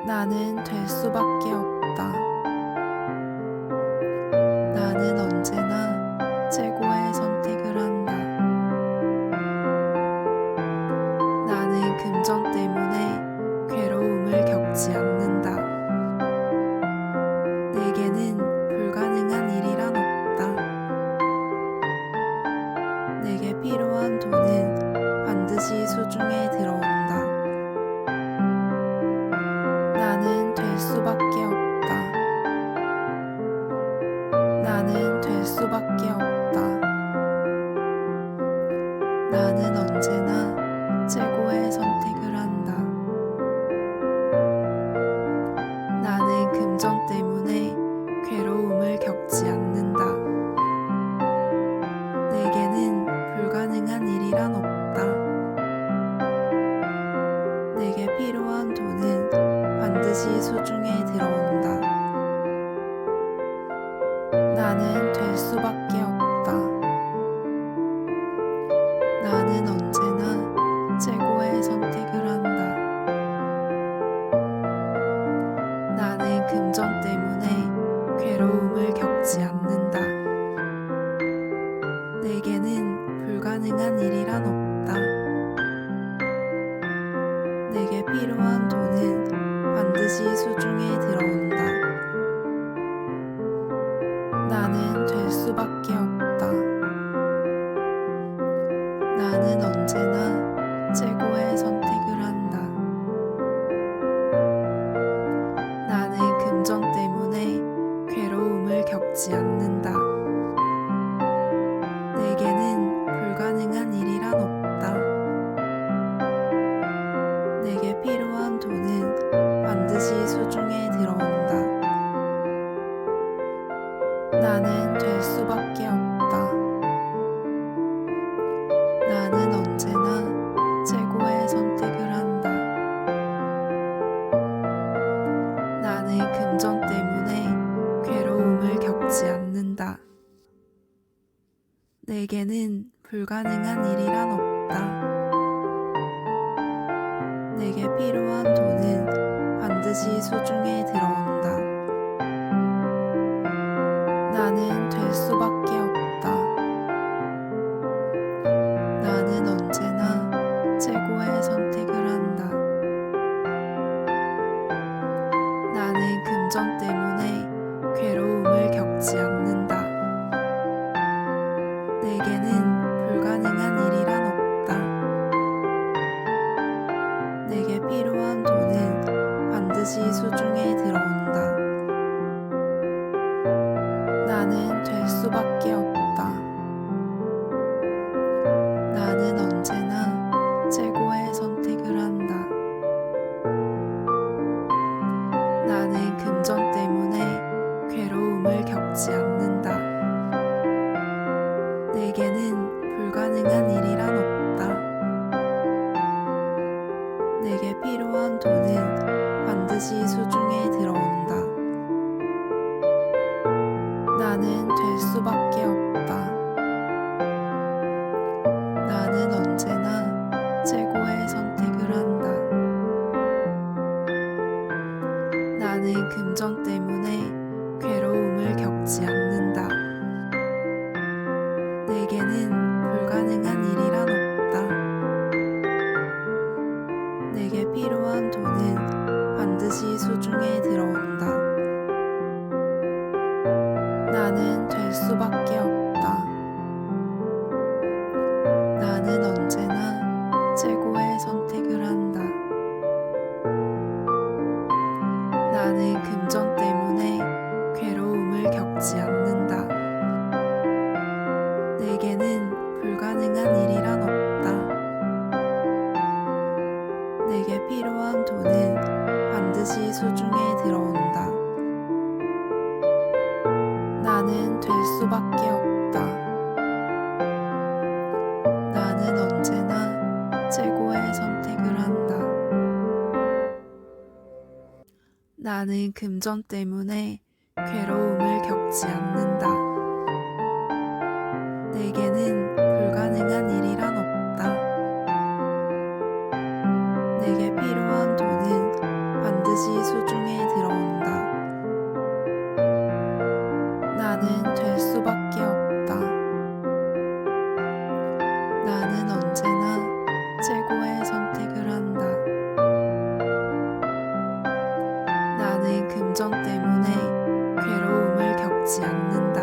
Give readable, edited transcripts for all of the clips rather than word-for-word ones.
나는 될 수밖에 없다. 나는 언제나 최고의 선택을 한다. 나는 금전 때문에 괴로움을 겪지 않는다. 내게는 불가능한 일이란 없다. 내게 필요한 돈은 반드시 수중에 들어온다. 나는 될 수밖에 없다. 나는 될 수밖에 없다. 나는 언제나 최고의 선택을 한다. 나는 금전 때문에 괴로움을 겪지 않는다. 내게는 불가능한 일이란 없다. 내게 필요한 돈은 반드시 수중에 들어온다. 나는 될 수밖에 없다. 나는 언제나 최고의 선택을 한다. 나는 금전 때문에 괴로움을 겪지 않는다. 내게는 불가능한 일이란 없다. 내게 필요한 돈은 반드시 수중에 들어온다. 나는 될 수밖에 없다. 나는 언제나 최고의 선택을 한다. 나는 금전 때문에 괴로움을 겪지 않는다. 내게는 불가능한 일이란 없다. 내게 필요한 돈은 반드시 수중에 들어온다. 나는 될 수밖에 없다. 나는 언제나 최고의 선택을 한다. 나는 금전 때문에 괴로움을 겪지 않는다. 내게는 불가능한 일이란 없다. 내게 필요한 돈은 반드시 수중에 들어온다. 나는 될 수밖에 없다. 나는 언제나 최고의 선택을 한다. 나는 금전 때문에 괴로움을 겪지 않는다. 내게는 불가능한 일이란 없다. 내게 필요한 돈은 반드시 수중에 들어온다. 나는 될 수밖에 없다. 나는 언제나 최고의 선택을 한다. 나는 금전 때문에 괴로움을 겪지 않는다. 내게는 불가능한 일이란 없다. 내게 필요한 돈은 반드시 수중에 들어온다. 나는 될 수밖에 없다. 나는 언제나 최고의 선택을 한다. 나는 금전 때문에 괴로움을 겪지 않는다. 내게는 불가능한 일이란 없다. 내게 필요한 돈은 반드시 수중에 들어온다. 나는 될 수밖에 없다. 나는 언제나 최고의 선택을 한다. 나는 금전 때문에 괴로움을 겪지 않는다. 내게는 불가능한 일이란 없다. 내게 필요한 돈은 반드시 수중에 들어온다. 나는 될 수밖에 없다. 나는 언제나 최고의 선택을 한다. 나는 금전 때문에 괴로움을 겪지 않는다. 내게는 불가능한 일이란 없다. 내게 필요한 돈은 반드시 금전 때문에 괴로움을 겪지 않는다.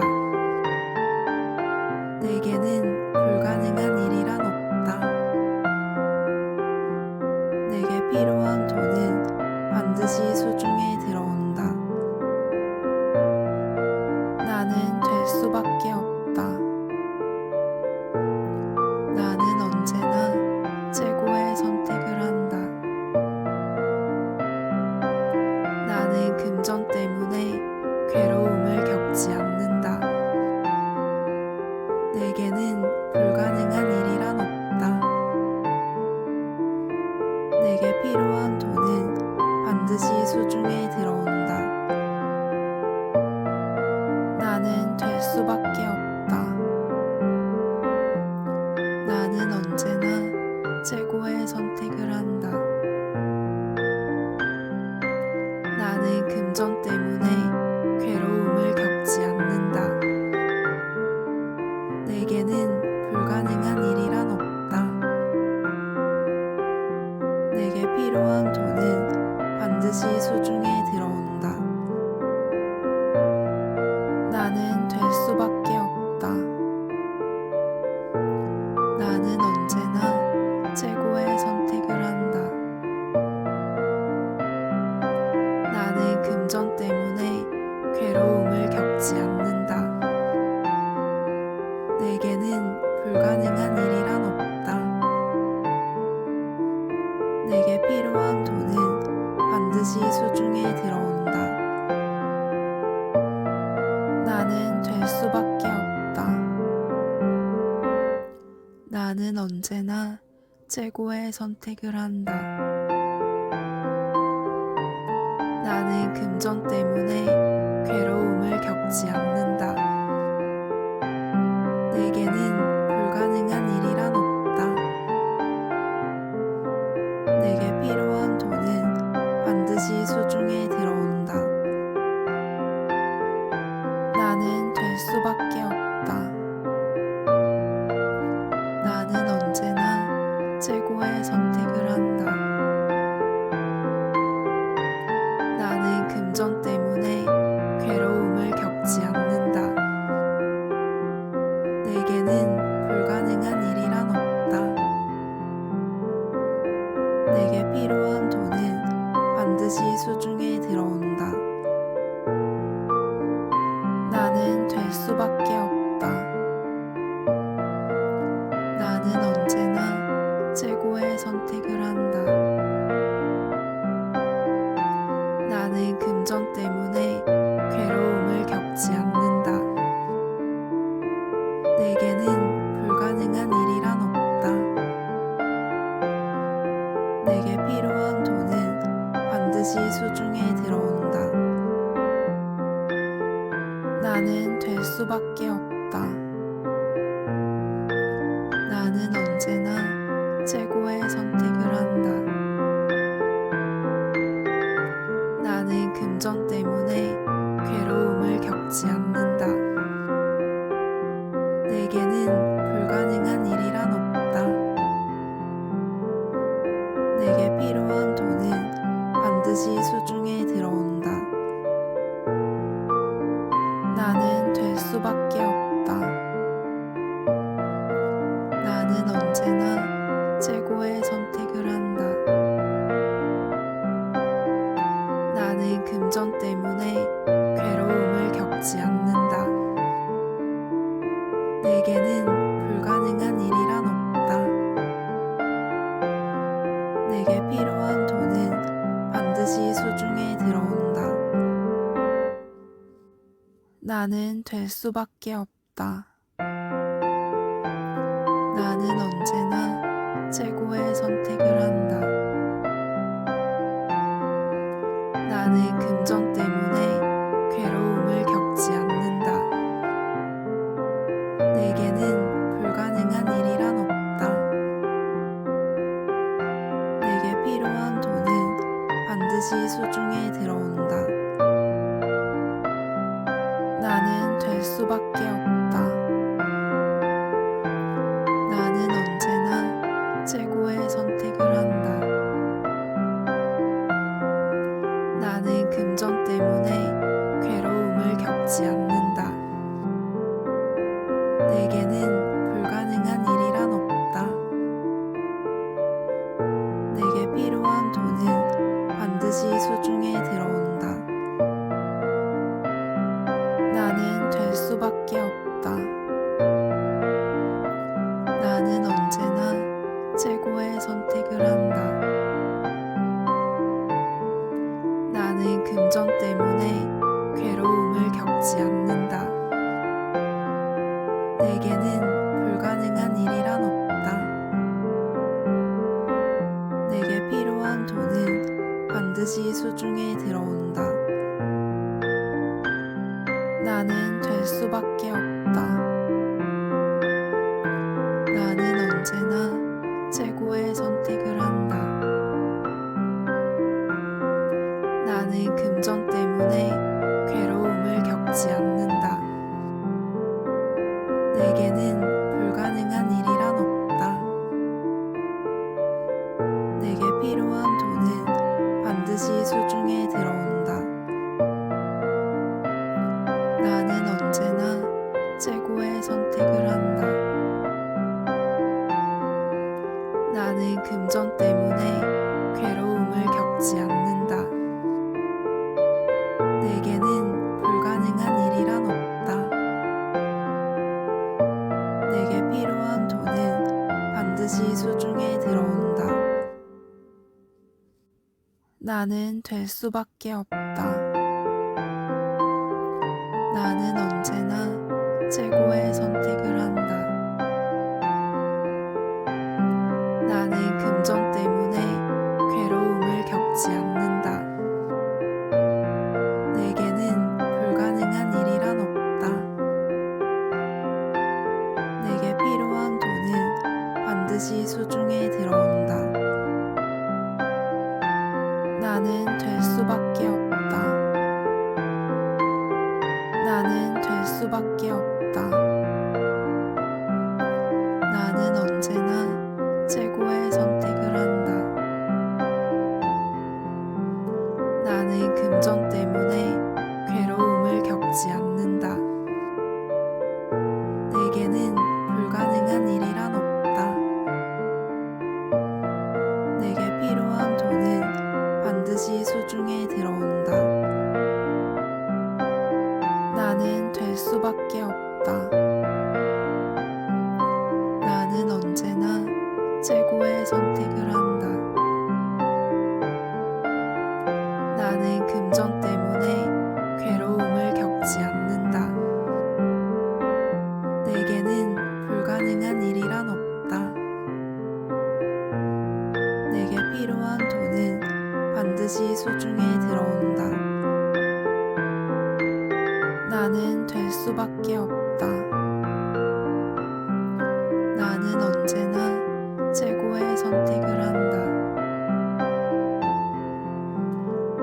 내게는 불가능한 일이란 없다. 내게 필요한 돈은 반드시 수중에 들어온다. 나는 될 수밖에 없다. 나는 언제나 최고의 선택을 한다. 나는 금전 때문에 괴로움을 겪지 않는다. 내게는 불가능한 일이란 없다. 내게 필요한 돈은 반드시 수중에 들어온다. 나는 될 수밖에 없다. 나는 언제나 최고의 선택을 한다. 나는 금전 때문에 괴로움을 겪지 않는다. 내게는 불가능한 일이란 없다. 내게 필요한 돈은 반드시 수중에 들어온다. 나는 될 수밖에 없다. 나는 언제나 최고의 선택을 한다. 나는 금전 때문에 괴로움을 겪지 않는다. 내게는 불가능한 일이란 없다. 내게 필요한 돈은 반드시 수중에 들어온다. 나는 될 수밖에 없다. 나는 언제나 최고의 선택을 한다. 나는 금전 때문에 괴로움을 겪지 않는다. 내게는 불가능한 일이란 없다. 내게 필요한 돈은 반드시 수중에 들어온다. 나는 될 수밖에 없다. 나는 언제나 최고의 선택을 한다. 나는 금전 때문에 괴로움을 겪지 않는다. 내게는 불가능한 일이란 없다. 내게 필요한 돈은 반드시 수중에 들어온다. 나는 될 수밖에 없다. 나는 언제나 최고의 선택을 한다. 나는 금전 때문에 괴로움을 겪지 않는다. 내게는 불가능한 일이란 없다. 내게 필요한 돈은 반드시 수중에 들어온다. 나는 될 수밖에 없다. 나는 언제나 최고의 선택을 한다. 나는 금전 때문에 괴로움을 겪지 않는다. 내게는 불가능한 일이란 없다. 내게 필요한 돈은 반드시 수중에 들어온다. 나는 될 수밖에 없다. 나는 언제나 최고의 선택을 한다. 나는 금전 때문에 괴로움을 겪지 않는다. 내게는 불가능한 일이란 없다. 내게 필요한 돈은 반드시 수중에 들어온다. 나는 될 수밖에 없다. 나는 언제나 최고의 선택을 한다. 나는 금전 때문에 괴로움을 겪지 않는다. 내게는 불가능한 일이란 없다. 내게 필요한 돈은 반드시 수중에 들어온다. 나는 될 수밖에 없다. 나는 언제나 최고의 선택을 한다. 나는 금전 때문에 반드시 수중에 들어온다. 나는 될 수밖에 없다. 나는 언제나 최고의 선택을 한다. 나는 금전 때문에 괴로움을 겪지 않는다. 내게는 불가능한 일이란 없다. 내게 필요한 돈은 반드시 수중에 들어온다. 나는 될 수밖에 없다. 나는 언제나 최고의 선택을 한다. 나는 금전 때문에 괴로움을 겪지 않는다. 내게는 불가능한 일이란 없다. 내게 필요한 돈은 반드시 수중에 들어온다. 나는 언제나 최고의 선택을 한다. 나는 금전 때문에 괴로움을 겪지 않는다. 내게는 불가능한 일이란 없다. 내게 필요한 돈은 반드시 수중에 들어온다. 나는 될 수밖에 없다. 나는 언제나 최고의 선택을 한다. 나는 금전 때문에 괴로움을 겪지 않는다. 내게는 불가능한 일이란 없다. 내게 필요한 돈은 반드시 수중에 들어온다. 나는 될 수밖에 없다. 나는 될 수밖에 없다. 나는 언제나 최고의 선택을 한다. 나는 금전 때문에 괴로움을 겪지 않는다. 내게는 불가능한 일이란 없다. 내게 필요한 돈은 반드시 수중에 들어온다. 나는 될 수밖에 없다. 나는 언제나 최고의 선택을 한다. 나는 금전 때문에 괴로움을 겪지 않는다. 내게는 불가능한 일이란 없다. 내게 필요한 돈은 반드시 수중에 들어온다. 나는 될 수밖에 없다. 나는 언제나 최고의 선택을 한다.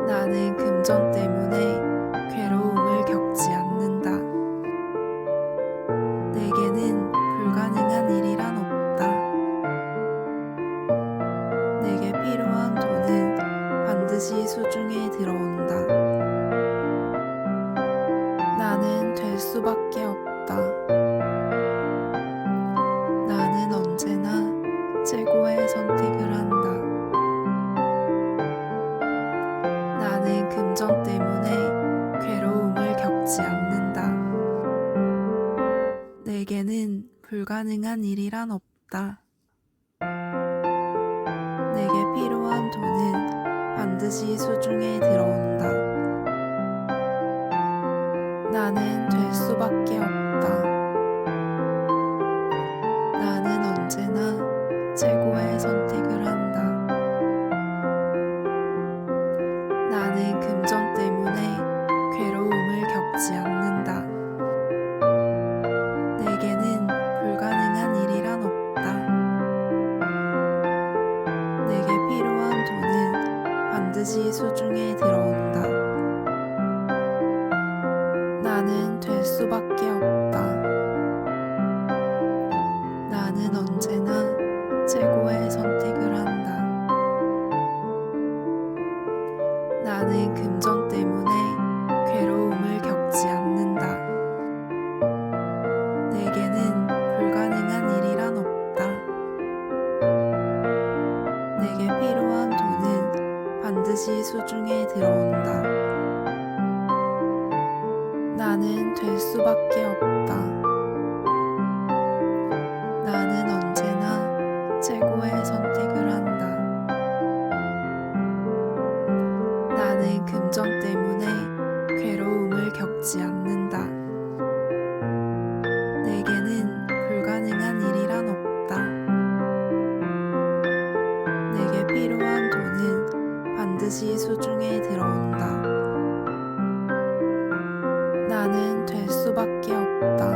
나는 금전 때문에 괴로움을 겪지 않는다. 내게는 불가능한 일이란 없다. 내게 필요한 돈은 반드시 수중에 들어온다. 나는 될 수밖에 없다. 나는 언제나 최고의 선택을 한다. 나는 금전 때문에 괴로움을 겪지 않는다. 내게는 불가능한 일이란 없다. 내게 필요한 돈은 반드시 수중에 들어온다. 나는 될 수밖에 없다. 나는 언제나 최고의 선택을 한다. 나는 금전 때문에 괴로움을 겪지 않는다. 내게는 불가능한 일이란 없다. 내게 필요한 돈은 반드시 수중에 들어온다. 나는 될 수밖에 없다. 나는 언제나 최고의 선택을 한다. 나는 금전 때문에 괴로움을 겪지 않는다. 내게는 불가능한 일이란 없다. 내게 필요한 돈은 반드시 수중에 소중해 들어온다. 나는 될 수밖에 없다. 나는 언제나 최고의 선택을 한다. 나는 금전 때문에 괴로움을 겪지 않는다. 내게는 불가능한 일이란 없다. 내게 필요한 돈은 반드시 소중해 들어온다. 나는 될 수밖에 없다.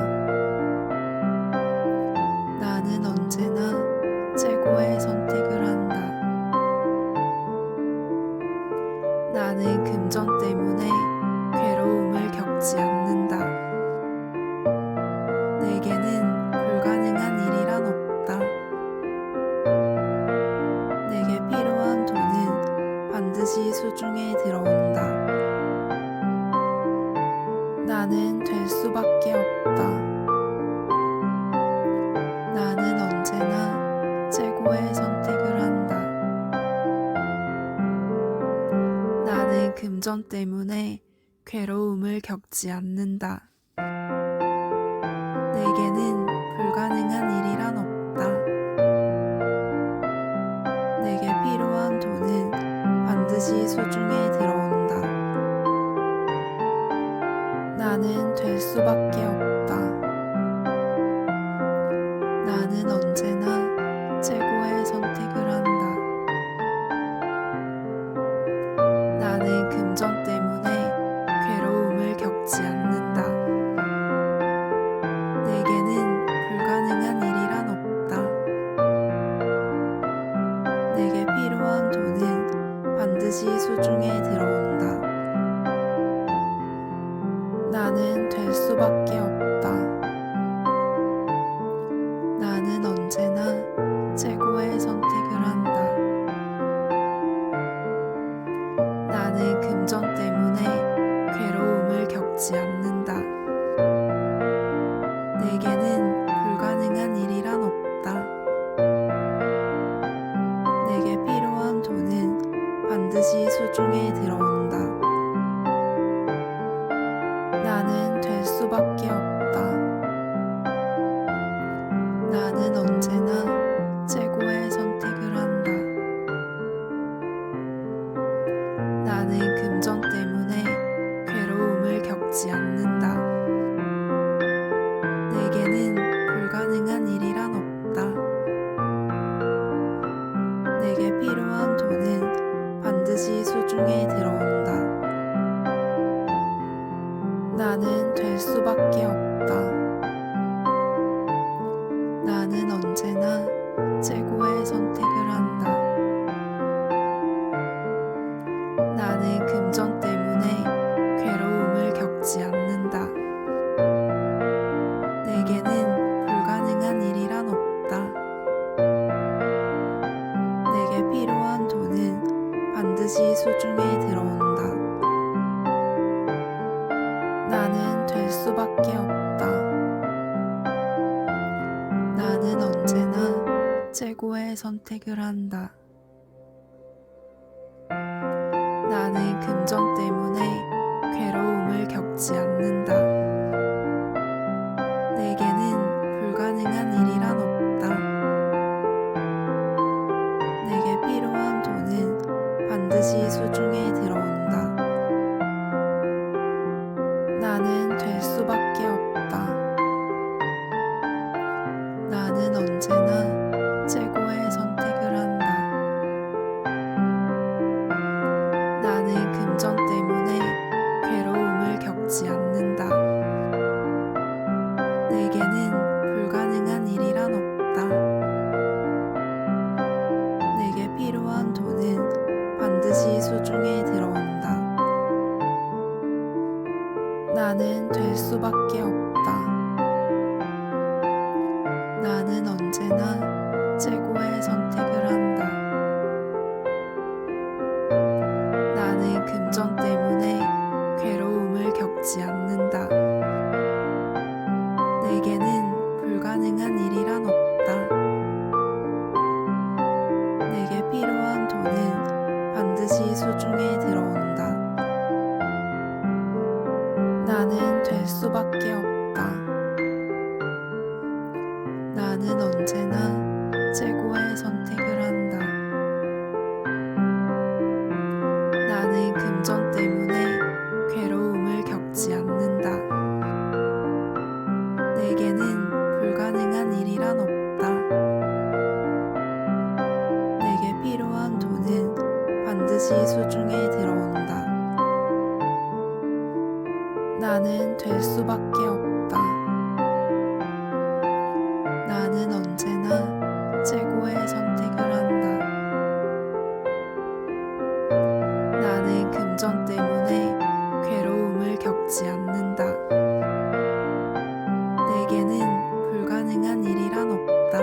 나는 언제나 최고의 선택을 한다. 나는 금전 때문에 괴로움을 겪지 않는다. 내게는 불가능한 일이란 없다. 내게 필요한 돈은 반드시 소중해 들어온다. 나는 될 수밖에 없다. 나는 언제나 최고의 선택을 한다. 나는 금전 때문에 괴로움을 겪지 않는다. 내게는 불가능한 일이란 없다. 내게 필요한 돈은 반드시 소중해 들어온다. 나는 될 수밖에 없다. 나는 언제나 최고의 선택을 한다. 나는 금전 때문에 괴로움을 겪지 않는다. 내게는 불가능한 일이란 없다. 내게 필요한 돈은 반드시 소중해 들어온다. 나는 될 수밖에 없다. 나는 언제나 최고의 선택을 한다. 나는 금전 때문에 괴로움을 겪지 않는다. 내게는 불가능한 일이란 없다. 내게 필요한 돈은 반드시 소중해 들어온다. 나는 될 수밖에 없다. 나는 언제나 최고의 선택을 한다. 나는 금전 때문에 괴로움을 겪지 않는다. 내게는 불가능한 일이란 없다. 내게 필요한 돈은 반드시 소중해 들어온다. 나는 될 수밖에 없다. 나는 언제나 최고의 선택을 한다. 나는 금전 때문에 괴로움을 겪지 않는다. 내게는 불가능한 일이란 없다. 내게 필요한 돈은 반드시 소중해 들어온다. 나는 될 수밖에 없다. 나는 언제나 최고의 선택을 한다. 나는 금전 때문에 괴로움을 겪지 않는다. 내게는 불가능한 일이란 없다. 내게 필요한 돈은 반드시 소중해 들어온다. 나는 될 수밖에 없다. 나는 언제나 최고의 선택을 한다. 나는 금전 때문에 괴로움을 겪지 않는다. 내게는 불가능한 일이란 없다. 내게 필요한 돈은 반드시 소중해 들어온다. 나는 될 수밖에 없다. 나는 언제나 최고의 선택을 한다. 나는 금전 때문에 괴로움을 겪지 않는다. 내게는 불가능한 일이란 없다. 내게 필요한 돈은 반드시 소중해 들어온다. 수밖에 없다. 나는 언제나 최고의 선택을 한다. 나는 금전 때문에 괴로움을 겪지 않는다. 내게는 불가능한 일이란 없다. 내게 필요한 돈은 반드시 수중에 들어온다. 나는 될 수밖에 없다. 나는 언제나 최고의 선택을 한다. 나는 금전 때문에 괴로움을 겪지 않는다. 내게는 불가능한 일이란 없다.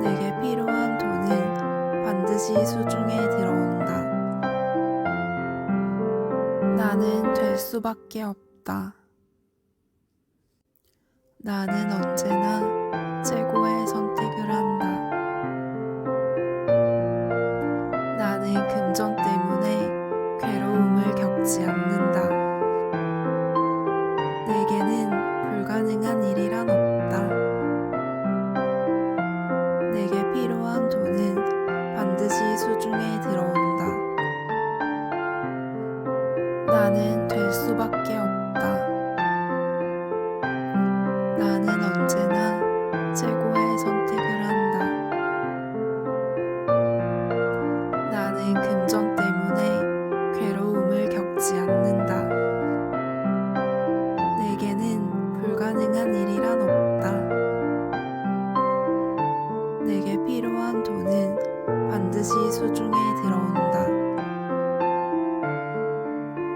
내게 필요한 돈은 반드시 수중에 들어온다. 나는 될 수밖에 없다. 나는 언제나 최고의 선택을 한다. 나는 금전 때문에 괴로움을 겪지 않는다. 내게는 불가능한 일이란 없다. 내게 필요한 돈은 반드시 수중에 들어온다. 나는 될 수밖에 없다. 나는 언제나 최고의 선택을 한다. 나는 금전 때문에 괴로움을 겪지 않는다. 내게는 불가능한 일이란 없다. 내게 필요한 돈은 반드시 수중에 들어온다.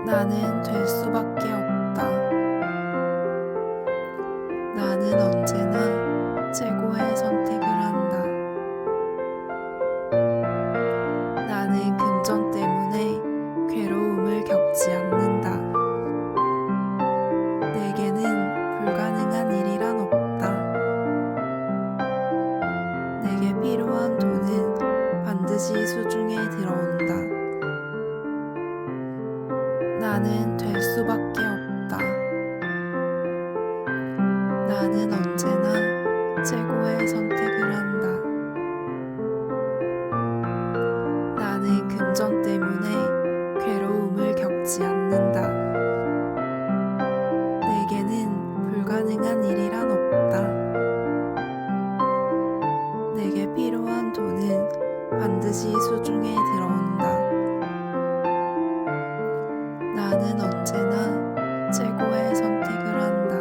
나는 될 수밖에 없다. 나는 언제나 최고의 선택을 한다. 나는 금전 때문에 괴로움을 겪지 않는다. 내게는 불가능한 일이란 없다. 내게 필요한 돈은 반드시 수중에 들어온다. 나는 될 수밖에 없다. 나는 언제나 최고의 선택을 한다. 나는 금전 때문에 괴로움을 겪지 않는다. 내게는 불가능한 일이란 없다. 내게 필요한 돈은 반드시 수중에 들어온다. 나는 언제나 최고의 선택을 한다.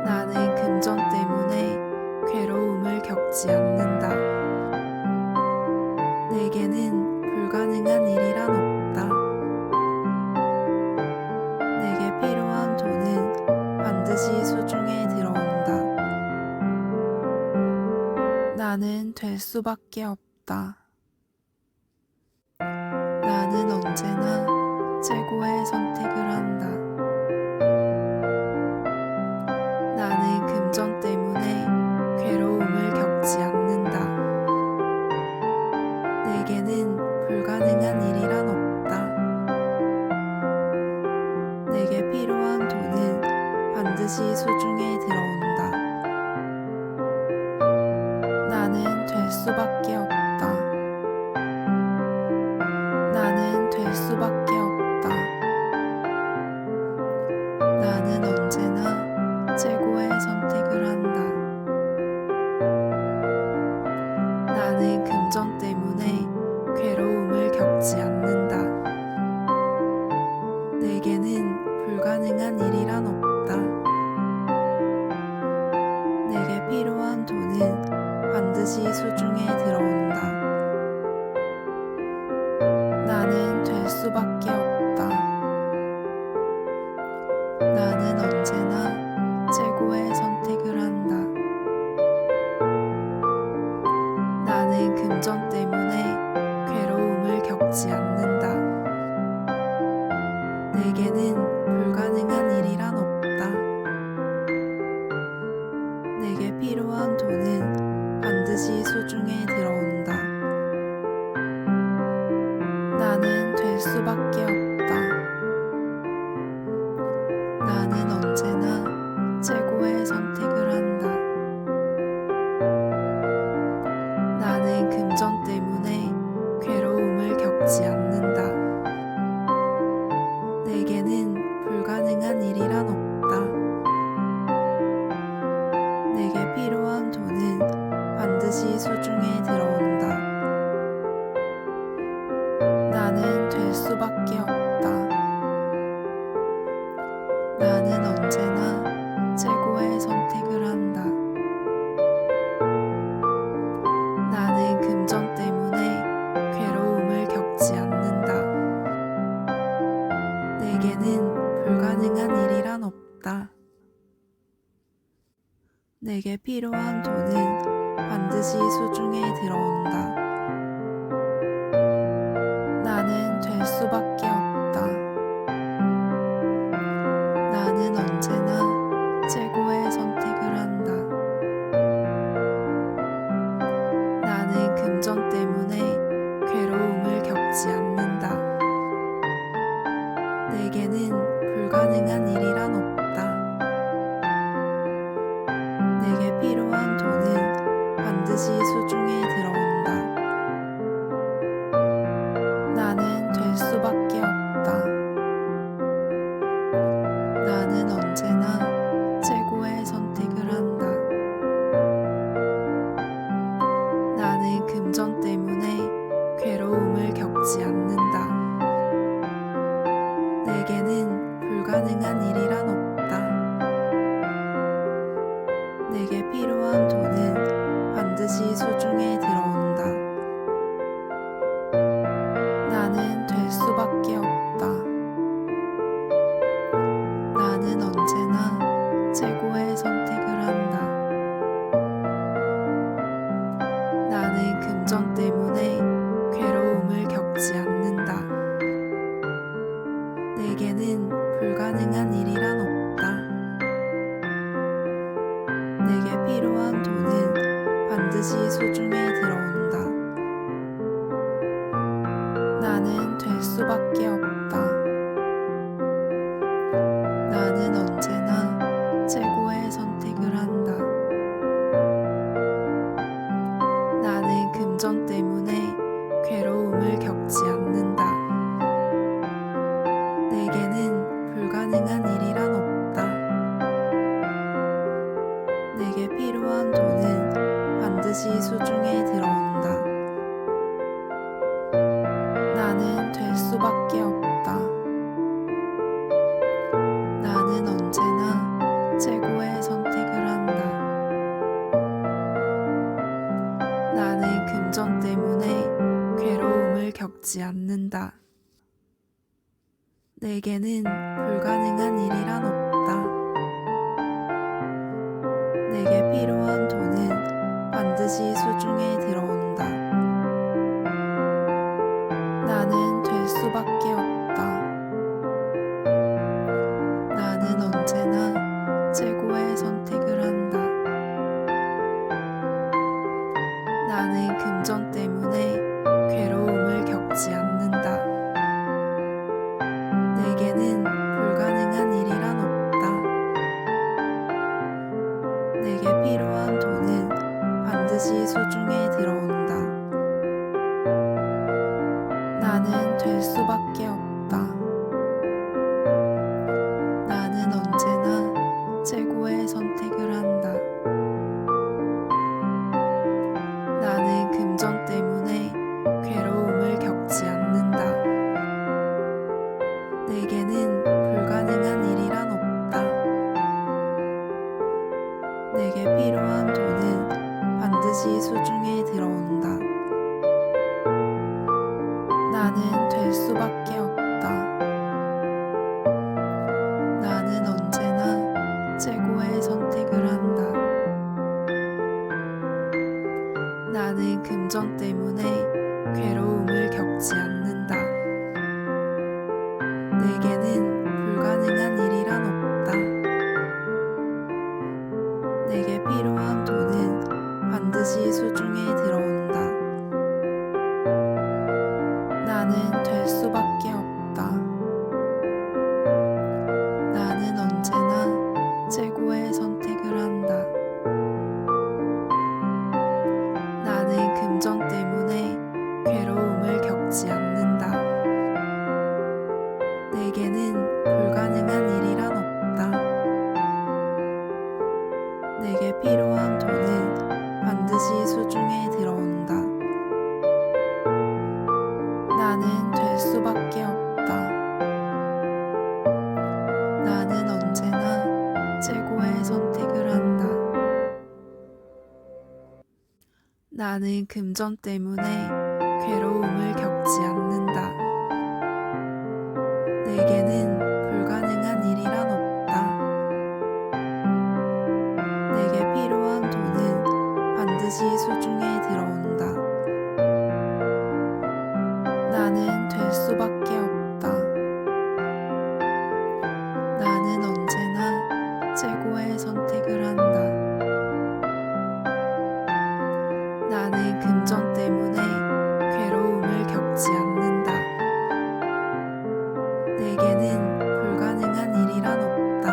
나는 금전 때문에 괴로움을 겪지 않는다. 내게는 불가능한 일이란 없다. 내게 필요한 돈은 반드시 수중에 들어온다. 나는 될 수밖에 없다. 나는 언제나 최고의 선택을 한다. 나는 금전 때문에 괴로움을 겪지 않는다. 내게는 불가능한 일이란 없다. 내게 필요한 돈은 반드시 수중에 들어온다. 나는 될 수밖에 없다. 나는 될 수밖에 없다. 나는 언제나 최고의 선택을 한다. 나는 금전 때문에 괴로움을 겪지 않는다. 내게는 불가능한 일이란 없다. 내게 필요한 돈은 반드시 수중에 들어온다. 나는 될 수밖에 없다. 나는 언제나 최고의 선택을 한다. 나는 금전 때문에 괴로움을 겪지 않는다. 내게는 불가능한 일이란 없다. 내게 필요한 돈은 반드시 수중에 들어온다. 나는 될 수 수밖에 없다. 나는 언제나 최고의 선택을 한다. 나는 금전 때문에 괴로움을 겪지 않는다. 내게는 불가능한 일이란 없다. 내게 필요한 돈은 반드시 수중에 들어온다. 나는 될 수밖에 없다. 나는 언제나 최고의 선택을 한다. 나는 금전 때문에 괴로움을 겪지 않는다. 내게는 불가능한 일이란 없다. 내게 필요한 돈은 반드시 수중에 들어온다. 나는 될 수밖에 없다. 나는 언제나 최고의 선택을 한다. 나는 금전 때문에 괴로움을 겪지 않는다. 내게는 불가능한 일이란 없다. 내게 필요한 돈은 반드시 수중에 들어온다. 나는 될 수밖에 없다. 나는 언제나 최고의 선택을 한다. 나는 금전 때문에 괴로움을 겪지 않는다. 내게는 불가능한 일이란 없다. 내게 필요한 돈은 반드시 수중에 들어온다. 나는 될 수밖에 없다. 나는 언제나 최고의 선택을 한다. 나는 금전 때문에 괴로움을 겪지 않는다. 내게는 불가능한 일이란 없다. 내게 필요한 돈은 반드시 수중에 들어온다. 나는 될 수밖에 없다. 나는 언제나 최고의 선택을 한다. 나는 금전 때문에 괴로움을 겪지 않는다. 내게는 불가능한 일이란 없다. 내게 필요한 돈은 반드시 수중에 들어온다. 나는 될 수밖에 없다. 나는 언제나 최고의 선택을 한다. 나는 금전 때문에 괴로움을 겪지 않는다. 내게는 불가능한 일이란 없다. 내게 필요한 돈은 반드시 수중에 들어온다. 나는 될 수밖에 없다. 나는 언제나 최고의 선택을 한다. 나는 금전 때문에 괴로움을 겪지 않는다. 내게는 불가능한 일이란 없다. 내게 필요한 돈은 반드시 수중에 들어온다. 나는 될 수밖에 없다. 나는 언제나 최고의 선택을 한다. 나는 금전 때문에 괴로움을 겪지 않는다. 내게는 불가능한 일이란 없다. 내게 필요한 돈은 반드시 수중에 들어온다. 나는 될 수밖에 없다. 나는 언제나 최고의 선택을 한다. 나는 금전 때문에 괴로움을 겪지 않는다. 내게는 불가능한 일이란 없다. 내게 필요한 돈은 반드시 수중에 들어온다. 나는 될 수밖에 없다. 나는 언제나 최고의 선택을 한다. 나는 금전 때문에 괴로움을 겪지 않는다. 내게는 불가능한 일이란 없다. 내게 필요한 돈은 반드시 수중에 들어온다. 나는 될 수밖에 없다. 나는 언제나 최고의 선택을 한다. 나는 금전 때문에 괴로움을 겪지 않는다. 내게는 불가능한 일이란 없다. 내게 필요한 돈은 반드시 수중에 들어온다. 나는 될 수밖에 없다. 나는 언제나 최고의 선택을 한다. 나는 금전 때문에 괴로움을 겪지 않는다. 내게는 불가능한 일이란 없다.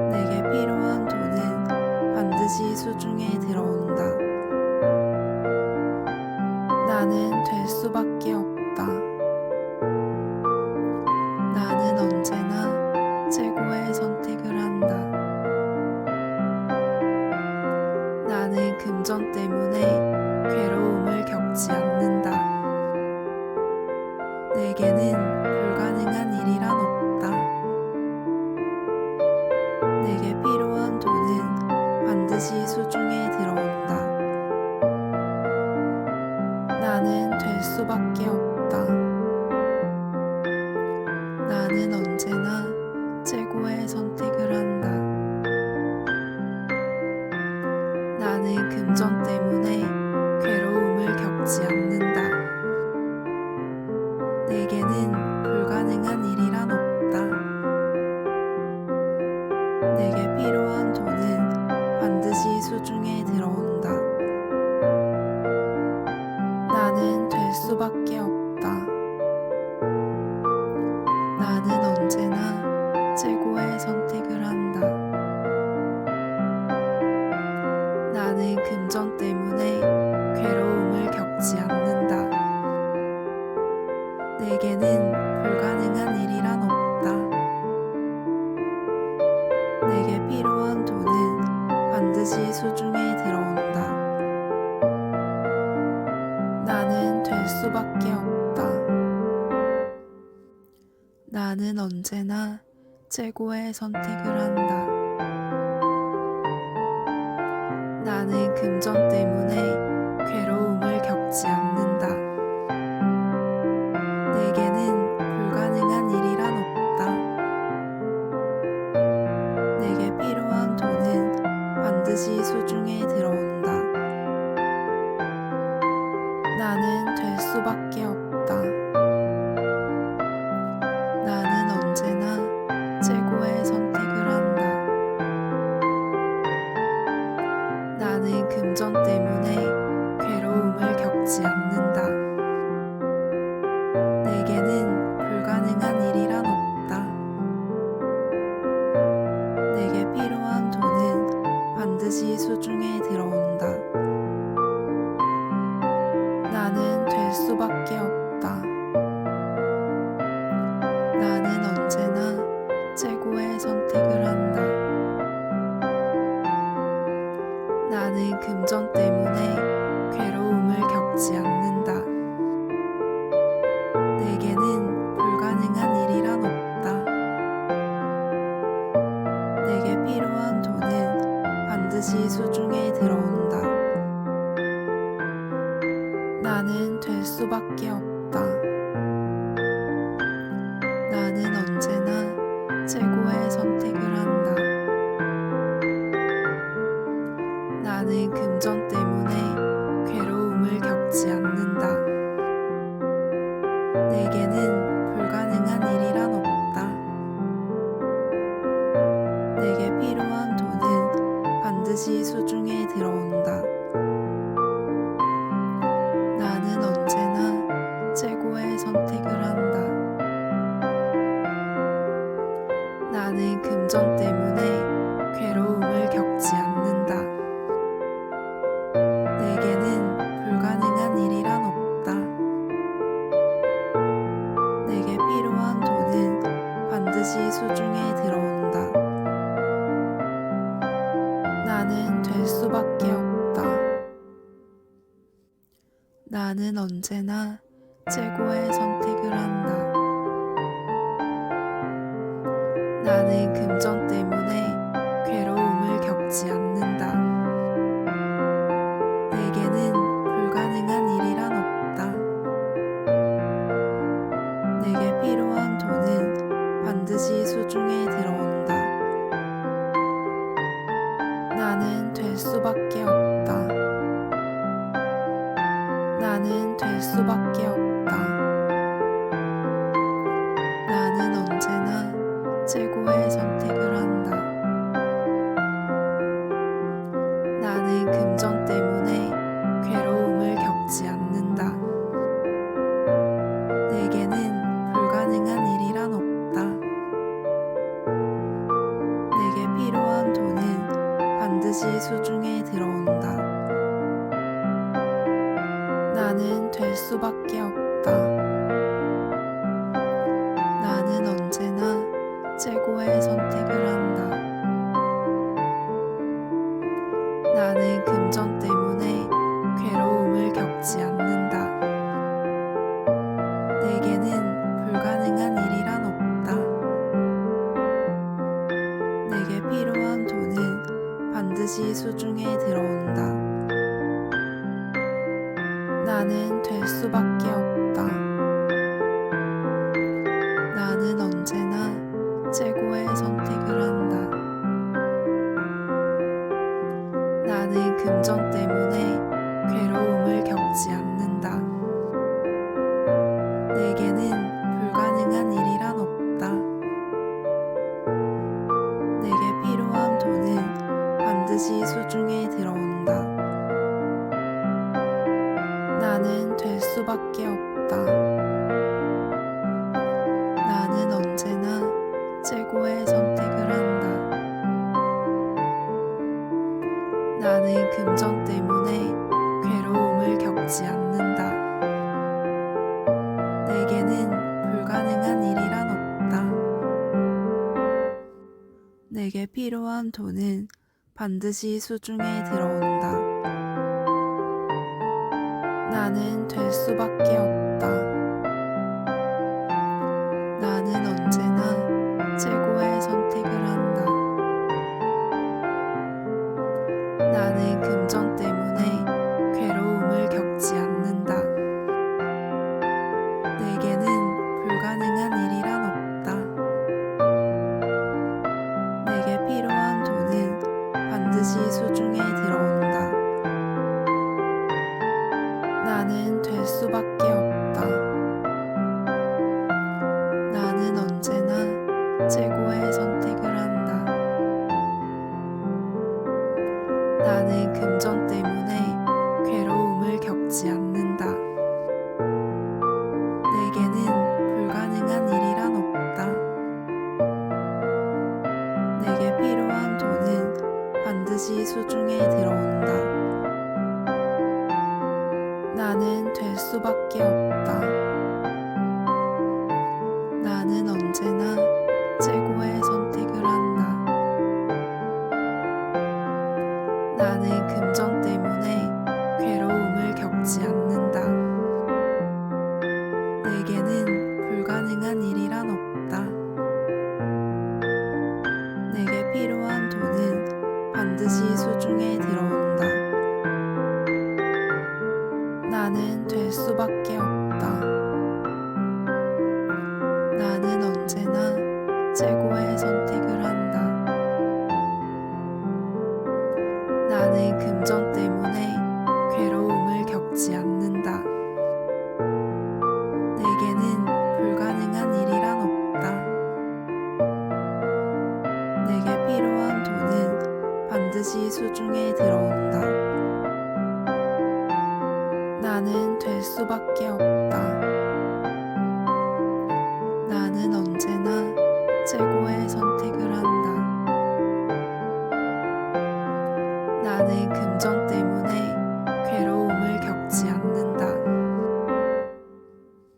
내게 필요한 돈은 반드시 수중에 들어온다. 나는 될 수밖에 없다. 나는 언제나 최고의 선택을 한다. 나는 금전 때문에 괴로움을 겪지 않는다. 내게는 불가능한 일이란 없다. 내게 필요한 돈은 반드시 수중에 들어온다. 나는 될 수밖에 없다. 나는 언제나 최고의 선택을 한다. 나는 금전 때문에 괴로움을 겪지 않는다. 내게는 불가능한 일이란 없다. 내게 필요한 돈은 반드시 수중에 들어온다. 나는 될 수밖에 없다. 나는 언제나 최고의 선택을 한다. 나는 금전 때문에 괴로움을 겪지 않는다. 내게는 불가능한 일이란 없다. 내게 필요한 돈은 반드시 수중에 들어온다. 나는 될 수밖에 없다. 나는 언제나 최고의 선택을 한다. 나는 금전 때문에 괴로움을 겪지 않는다. 내게는 불가능한 일이란 없다. 내게 필요한 돈은 반드시 수중에 들어온다. 나는 될 수밖에 없다. 나는 언제나 최고의 선택을 한다. 나는 금전 때문에 괴로움을 겪지 않는다. 내게는 불가능한 일이란 없다. 내게 필요한 돈은 반드시 수중에 들어온다. 나는 될 수밖에 없다. 나는 언제나 최고의 선택을 한다. 나는 금전 때문에 괴로움을 겪지 않는다. 내게는 불가능한 일이란 없다. 내게 필요한 돈은 반드시 수중에 들어온다. 나는 될 수밖에 없다. 나는 언제나 최고의 선택을 한다. 나는 금전 때문에 괴로움을 겪지 않는다. 내게는 불가능한 일이란 없다. 내게 필요한 돈은 반드시 수중에 들어온다. 나는 언제나 나는 언제나 최고의 선택을 한다. 나는 금전 때문에 괴로움을 겪지 않는다. 내게는 불가능한 일이란 없다. 내게 필요한 돈은 반드시 수중에 들어온다. 나는 될 수밖에 없다. 나는 될 수밖에 없다. 나는 언제나 최고의 선택을 한다. 나는 금전 때문에 괴로움을 겪지 않는다. 내게는 불가능한 일이란 없다. 내게 필요한 돈은 반드시 수중에 들어온다. 나는 될 수밖에 없다. 나는 언제나 최고의 선택을 한다. 나는 금전 때문에 괴로움을 겪지 않는다. 내게는 불가능한 일이란 없다. 내게 필요한 돈은 반드시 수중에 들어온다. 나는 될 수밖에 없다. 나는 언제나 최고의 선택을 한다. 나는 금전 때문에 괴로움을 겪지 않는다. 내게는 불가능한 일이란 없다. 내게 필요한 돈은 반드시 수중에 들어온다. 나는 될 수밖에 없다. 나는 언제나 최고의 선택을 한다. 나는 금전 때문에 괴로움을 겪지 않는다. 내게는 불가능한 일이란 없다. 내게 필요한 돈은 반드시 수중에 들어온다. 나는 될 수밖에 없다. 나는 언제나 최고의 선택을 한다. 나는 금전 때문에 괴로움을 겪지 않는다. 내게는 불가능한 일이란 없다. 내게 필요한 돈은 반드시 수중에 들어온다. 나는 될 수밖에 없다. 나는 언제나 최고의 선택을 한다. 나는 금전 때문에 괴로움을 겪지 않는다. 내게는 불가능한 일이란 없다. 내게 필요한 돈은 반드시 수중에 들어온다. 나는 될 수밖에 없다. 나는 언제나 최고의 선택을 한다. 나는 금전 때문에 괴로움을 겪지 않는다. 내게는 불가능한 일이란 없다. 내게 필요한 돈은 반드시 수중에 들어온다. 나는 될 수밖에 없다. 나는 언제나 최고의 선택을 한다. 나는 금전 때문에 괴로움을 겪지 않는다. 내게는 불가능한 일이란 없다. 내게 필요한 돈은 반드시 수중에 들어온다. 나는 될 수밖에 없다. 나는 언제나 최고의 선택을 한다. 나는 금전 때문에 괴로움을 겪지 않는다.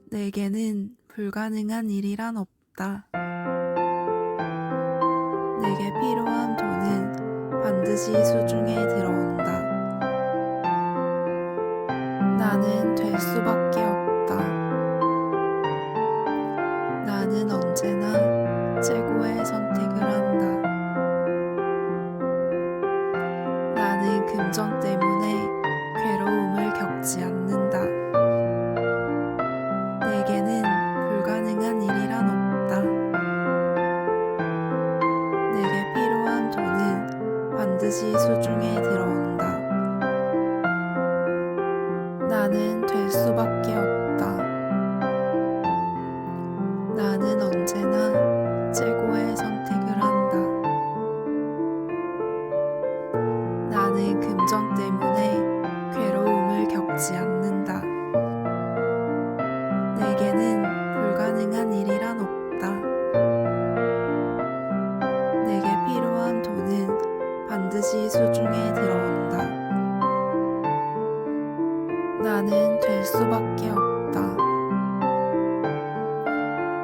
내게는 불가능한 일이란 없다. 내게 필요한 돈은 반드시 수중에 들어온다. 나는 될 수밖에 없다. 나는 언제나 최고의 선택을 한다. 나는 금전 때문에 괴로움을 겪지 않는다. 내게는 불가능한 일이란 없다. 내게 필요한 돈은 반드시 수중에 들어온다. 나는 될 수밖에 없다. 나는 언제나 최고의 선택을 한다. 나는 금전 때문에 괴로움을 겪지 않는다. 내게는 불가능한 일이란 없다. 내게 필요한 돈은 반드시 수중에 들어온다. 나는 될 수밖에 없다.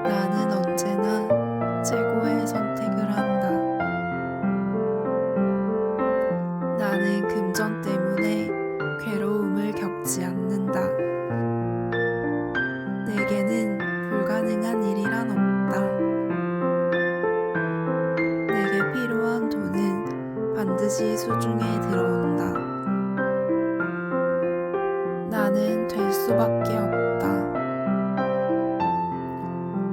나는 언제나 최고의 선택을 한다. 나는 금전 때문에 괴로움을 겪지 않는다. 내게는 불가능한 일이란 없다. 내게 필요한 돈은 반드시 수중에 들어온다. 나는 될 수밖에 없다.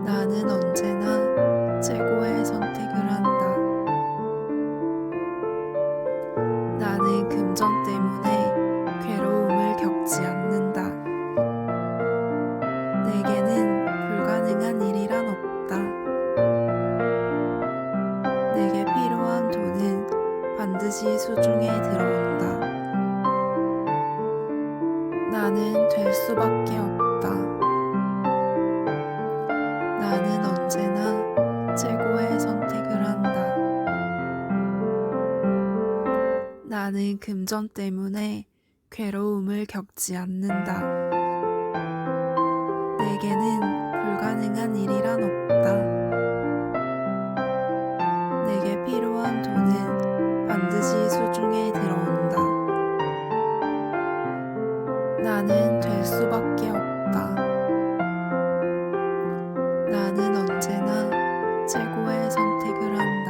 나는 언제나 최고의 선택을 한다. 나는 금전 때문에 괴로움을 겪지 않는다. 내게는 불가능한 일이란 없다. 내게 필요한 돈은 반드시 수중에 들어온다. 나는 될 수밖에 없다. 나는 언제나 최고의 선택을 한다. 나는 금전 때문에 괴로움을 겪지 않는다. 내게는 불가능한 일이란 없다. 내게 필요한 돈은 반드시 수중에 들어온다. 나는 될 수밖에 없다. 나는 언제나 최고의 선택을 한다.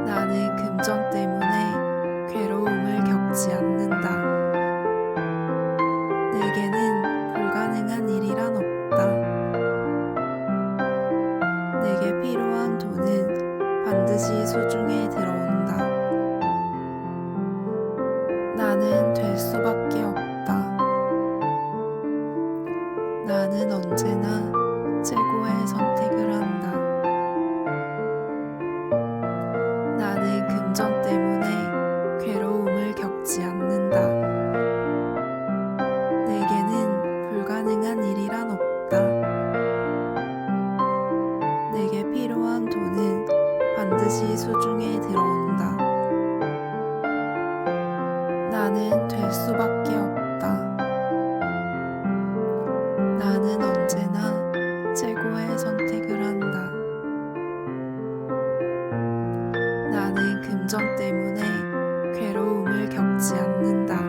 나는 금전 때문에 괴로움을 겪지 않는다. 내게는 불가능한 일이란 없다. 내게 필요한 돈은 반드시 수중에 들어온다. 나는 될 수밖에 없다. 나는 언제나 최고의 선택을 한다. 나는 금전 때문에 괴로움을 겪지 않는다. 내게는 불가능한 일이란 없다. 내게 필요한 돈은 반드시 수중에 들어온다. 나는 될 수밖에 없다. 나는 언제나 최고의 선택을 한다. 나는 금전 때문에 괴로움을 겪지 않는다.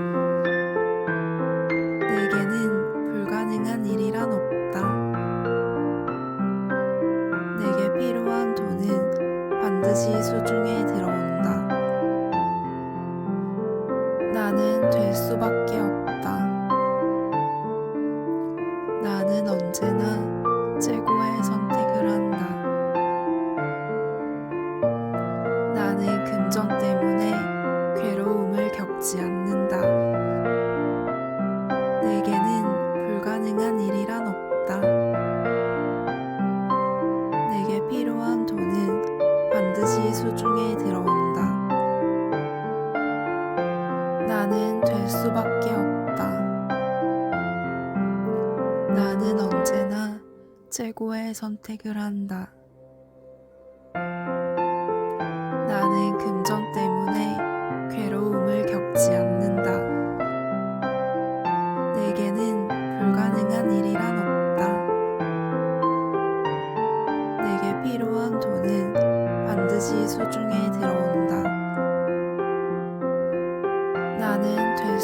내게는 불가능한 일이란 없다. 내게 필요한 돈은 반드시 수중에 들어온다. 나는 될 수밖에 없다. 나는 언제나 최고의 선택을 한다. 나는 금전 때문에 괴로움을 겪지 않는다. 내게는 불가능한 일이란 없다. 내게 필요한 돈은 반드시 수중에 들어온다. 나는 될 수밖에 없다. 나는 언제나 최고의 선택을 한다. 나는 금전 때문에 괴로움을 겪지 않는다. 내게는 불가능한 일이란 없다. 내게 필요한 돈은 반드시 수중에 들어온다. 나는 될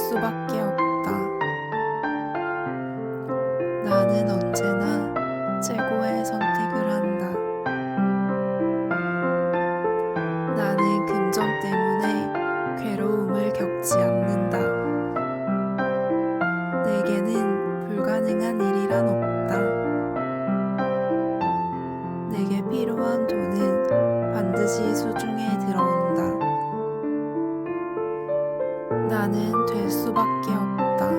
수밖에 없다.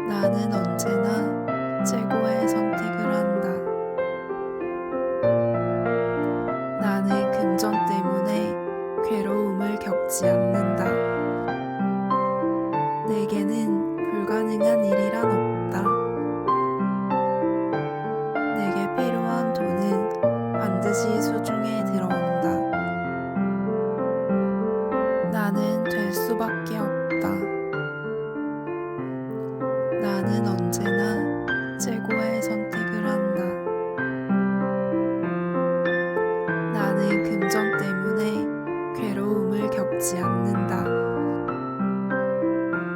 나는 언제나 최고의 선택을 한다. 나는 금전 때문에 괴로움을 겪지 않는다. 내게는 불가능한 일이란 없다. 내게 필요한 돈은 반드시 수중에 들어온다. 나는 될 수밖에 없다. 나는 언제나 최고의 선택을 한다. 나는 금전 때문에 괴로움을 겪지 않는다.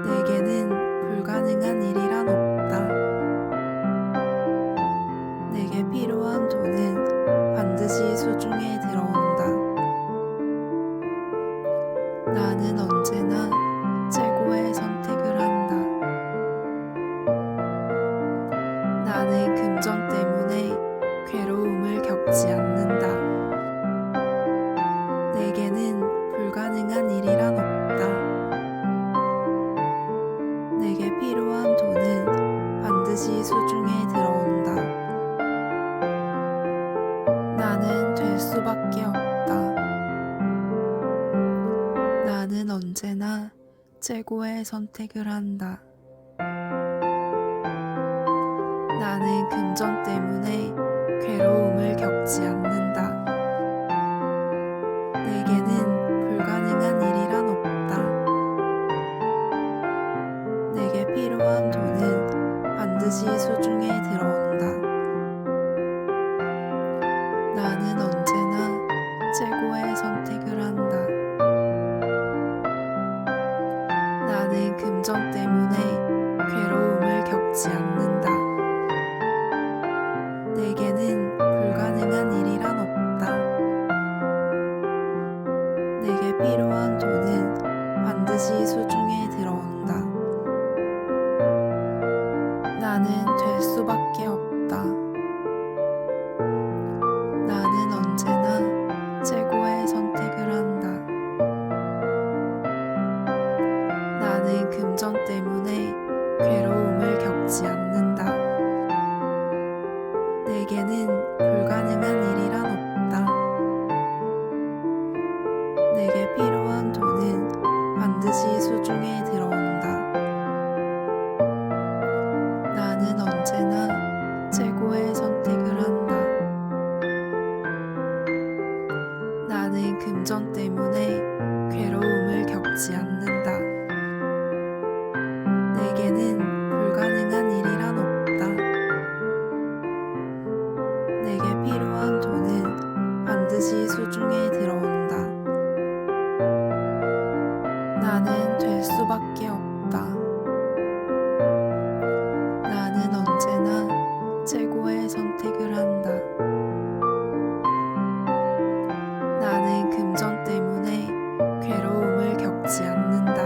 내게는 불가능한 일이란 없다. 내게 필요한 돈은 반드시 수중에 들어온다. 나는 언제나 최고의 선택을 한다. 나는 금전 때문에 괴로움을 겪지 않는다. 내게는 불가능한 일이란 없다. 내게 필요한 돈은 반드시 수중에 들어온다. 나는 될 수밖에 없다. 나는 언제나 최고의 선택을 한다. 나는 금전 때문에 괴로움을 겪지 않는다. 내게는 불가능한 일이란 없다. 내게 필요한 돈은 반드시 수중에 들어온다. 나는 언제나 최고의 선택을 한다. 나는 금전 때문에 괴로움을 겪지 않는다. 내게는 불가능한 일이란 없다. 내게 필요한 돈은 반드시 수중에 들어온다. 나는 될 수밖에 없다. 나는 언제나 최고의 선택을 한다. 나는 금전 때문에 괴로움을 겪지 않는다. 내게는 불가능한 일이란 없다. 내게 필요한 돈은 반드시 수중에 들어온다. 나는 언제나 최고의 선택을 한다. 나는 금전 때문에 괴로움을 겪지 않는다. 내게는 불가능한 일이란 없다. 내게 필요한 돈은 반드시 수중에 들어온다. 나는 될 수밖에 없다. 나는 언제나 최고의 선택을 한다. 나는 금전 때문에 괴로움을 겪지 않는다.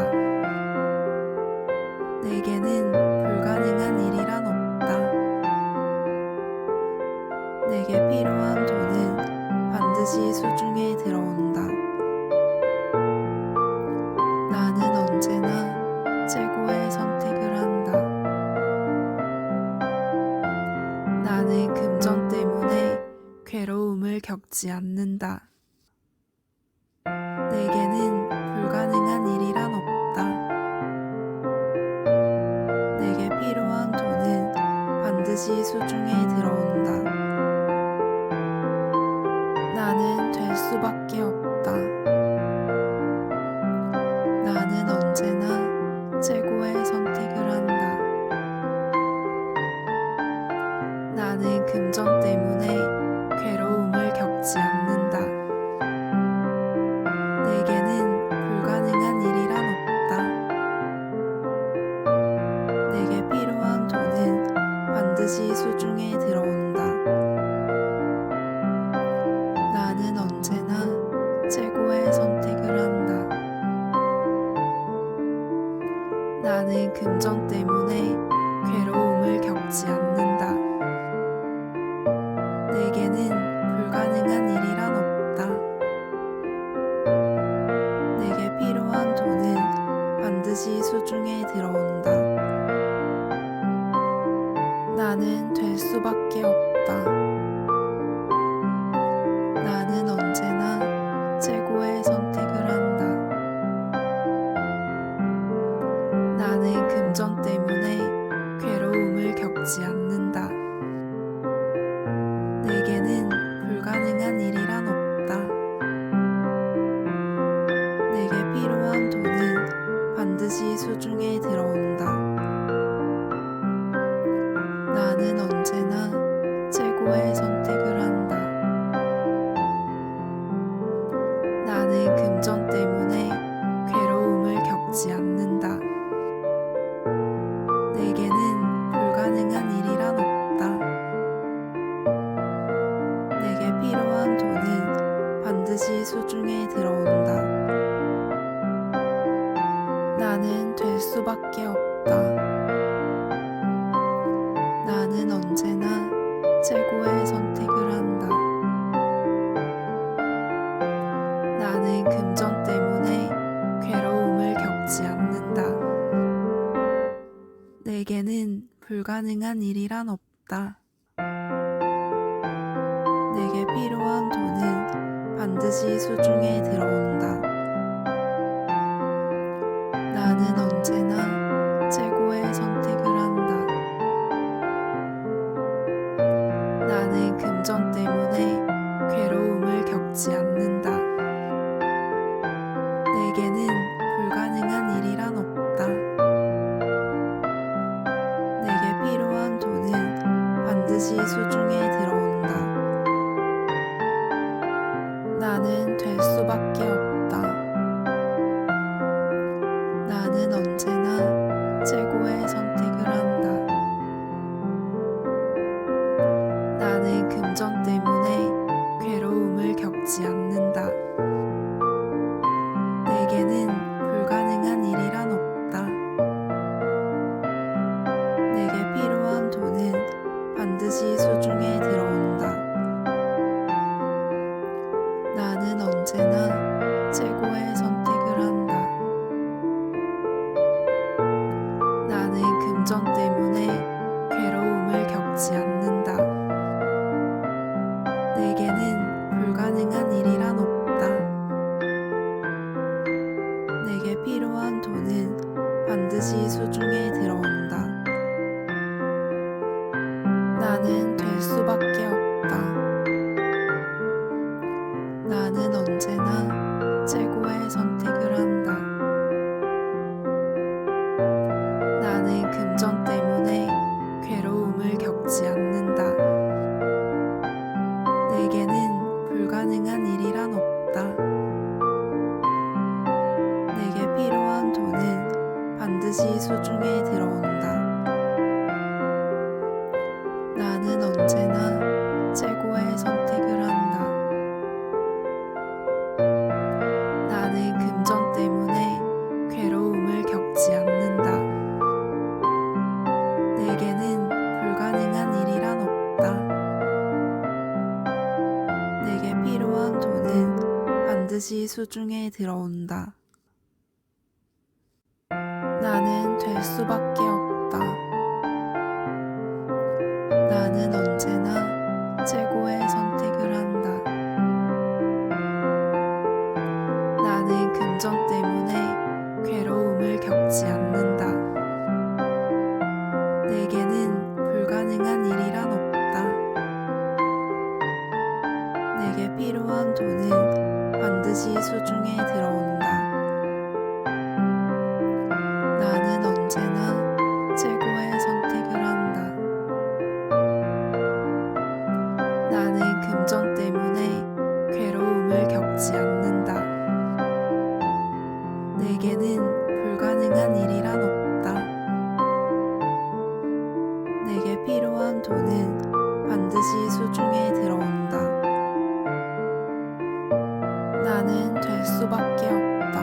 내게는 불가능한 일이란 없다. 내게 필요한 돈은 반드시 수중에 들어온다. 나는 언제나 최고의 선택을 한다. 나는 금전 때문에 괴로움을 겪지 않는다. 내게는 불가능한 일이란 없다. 내게 필요한 돈은 반드시 수중에 들어온다. 나는 될 수밖에 없다. 나는 언제나 최고의 선택을 한다. 나는 금전 때문에 괴로움을 겪지 않는다. 내게는 불가능한 일이란 없다. 내게 필요한 돈은 반드시 수중에 들어온다. 나는 언제나 최고의 선택을 한다. 나는 금전 때문에 괴로움을 겪지 않는다. 내게는 불가능한 일이란 없다. 내게 필요한 돈은 나는 금전 때문에 괴로움을 겪지 않는다. 내게는 불가능한 일이란 없다. 내게 필요한 돈은 반드시 수중에 들어온다. 나는 언제나 최고의 선택을 한다. 나는 금전 때문에 괴로움을 겪지 않는다. 내게는 불가능한 일이란 없다. 내게 필요한 돈은 반드시 수중에 들어온다. 나는 될 수밖에 없다. 나는 언제나 최고의 선택을 한다. 나는 금전 때문에 괴로움을 겪지 않는다. 내게는 불가능한 일이란 없다. 내게 필요한 돈은 반드시 수중에 들어온다. 나는 언제나 최고의 선택을 한다. 나는 금전 때문에 괴로움을 겪지 않는다. 내게는 불가능한 일이란 없다. 내게 필요한 돈은 반드시 수중에 들어온다. 나는 될 수밖에 없다. 나는 언제나 최고의 선택을 한다. 나는 금전 때문에 괴로움을 겪지 않는다. 내게는 불가능한 일이란 없다. 내게 필요한 돈은 반드시 수중에 들어온다. 나는 언제나 최고의 선택을 한다. 나는 금전 때문에 괴로움을 겪지 않는다. 내게는 불가능한 일이란 없다. 내게 필요한 돈은 반드시 수중에 들어온다. 나는 될 수밖에 없다. 나는 언제나 최고의 선택을 한다. 나는 금전 때문에 괴로움을 겪지 않는다. 내게는 불가능한 일이란 없다. 내게 필요한 돈은 반드시 수중에 들어온다. 나는 언제나 최고의 선택을 한다. 나는 금전 때문에 괴로움을 겪지 않는다. 내게는 불가능한 일이란 없다. 내게 필요한 돈은 반드시 수중에 들어온다. 나는 될 수밖에 없다. 나는 언제나 최고의 선택을 한다. 나는 금전 때문에 괴로움을 겪지 않는다. 내게는 불가능한 일이란 없다. 내게 필요한 돈은 반드시 수중에 들어온다. 나는 언제나 최고의 선택을 한다. 나는 금전 때문에 괴로움을 겪지 않는다. 내게는 불가능한 일이란 없다. 내게 필요한 돈은 반드시 수중에 들어온다. 나는 될 수밖에 없다.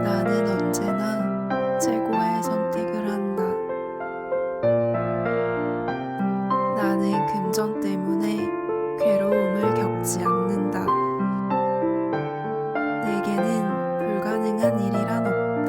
나는 언제나 최고의 선택을 한다. 나는 금전 때문에 괴로움을 겪지 않는다. 내게는 불가능한 일이란 없다.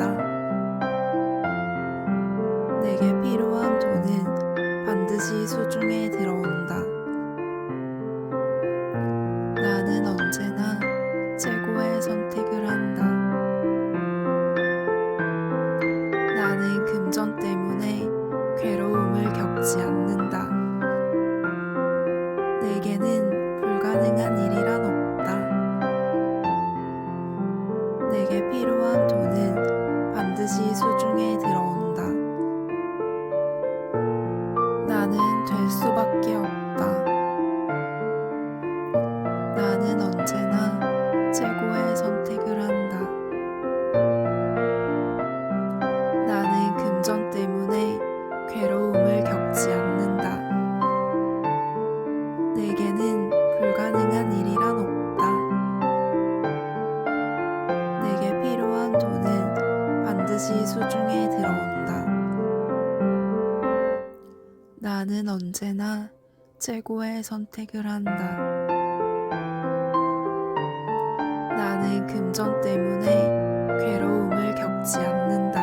반드시 수중에 들어온다. 나는 언제나 최고의 선택을 한다. 나는 금전 때문에 괴로움을 겪지 않는다.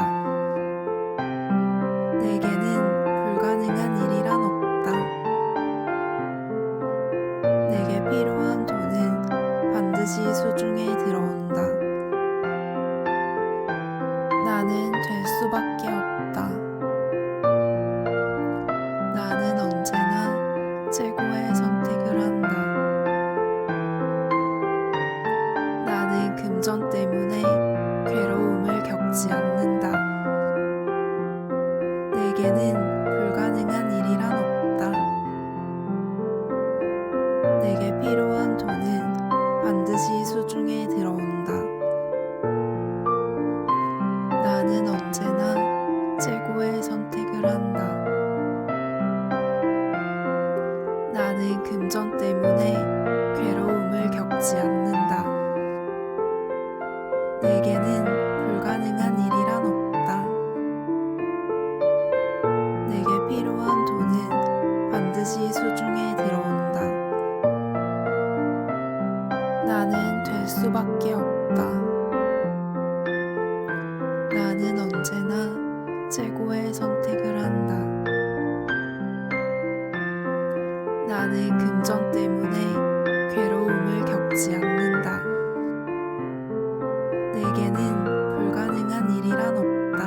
내게는 불가능한 일이란 없다. 내게 필요한 돈은 반드시 수중에 들어온다. 나는 될 수밖에 없다. 나는 언제나 최고의 선택을 한다. 나는 금전 때문에 괴로움을 겪지 않는다. 내게는 불가능한 일이란 없다. 내게 필요한 돈은 반드시 수중에 들어온다. 나는 언제나 최고의 선택을 한다. 나는 금전 때문에 괴로움을 겪지 않는다. 내게는 불가능한 일이란 없다. 내게 필요한 돈은 반드시 수중에 들어온다. 나는 될 수밖에 없다. 나는 언제나 최고의 선택을 한다. 나는 금전 때문에 괴로움을 겪지 않는다. 내게는 불가능한 일이란 없다.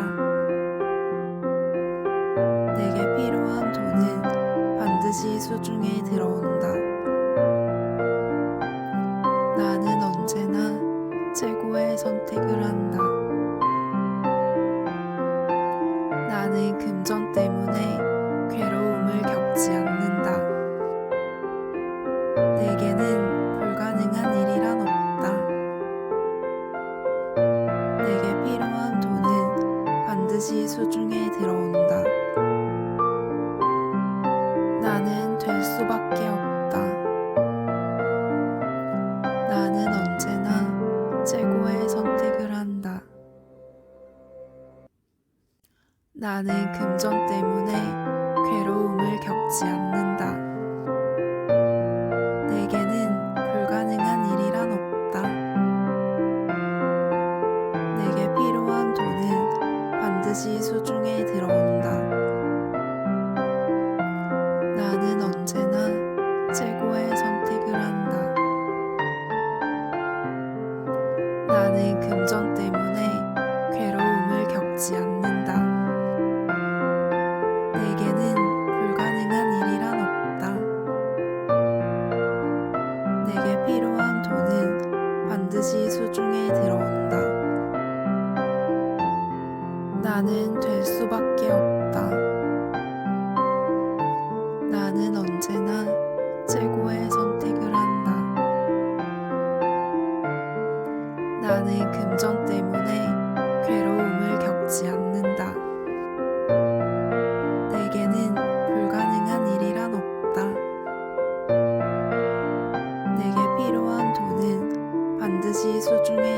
내게 필요한 돈은 반드시 수중에 들어온다. 나는 언제나 최고의 선택을 한다. 나는 금전 때문에 괴로움을 겪지 않는다. 내게는 불가능한 일이란 없다. 내게 필요한 돈은 반드시 수중에 들어온다. 나는 될 수밖에 없다. 나는 언제나 최고의 선택을 한다. 나는 금전 때문에 괴로움을 겪지 않는다. 내게는 불가능한 일이란 없다. 내게 필요한 돈은 반드시 수중에 들어온다. 나는 언제나 최고의 선택을 한다. 나는 금전 때문에 괴로움을 겪지 않는다. 내게는 불가능한 일이란 없다. 내게 필요한 돈은 반드시 수중에 들어온다. 나는 될 수밖에 없다. 나는 언제나 최고의 선택을 한다. 나는 금전 때문에 괴로움을 겪지 않는다. 내게는 불가능한 일이란 없다. 내게 필요한 돈은 반드시 수중에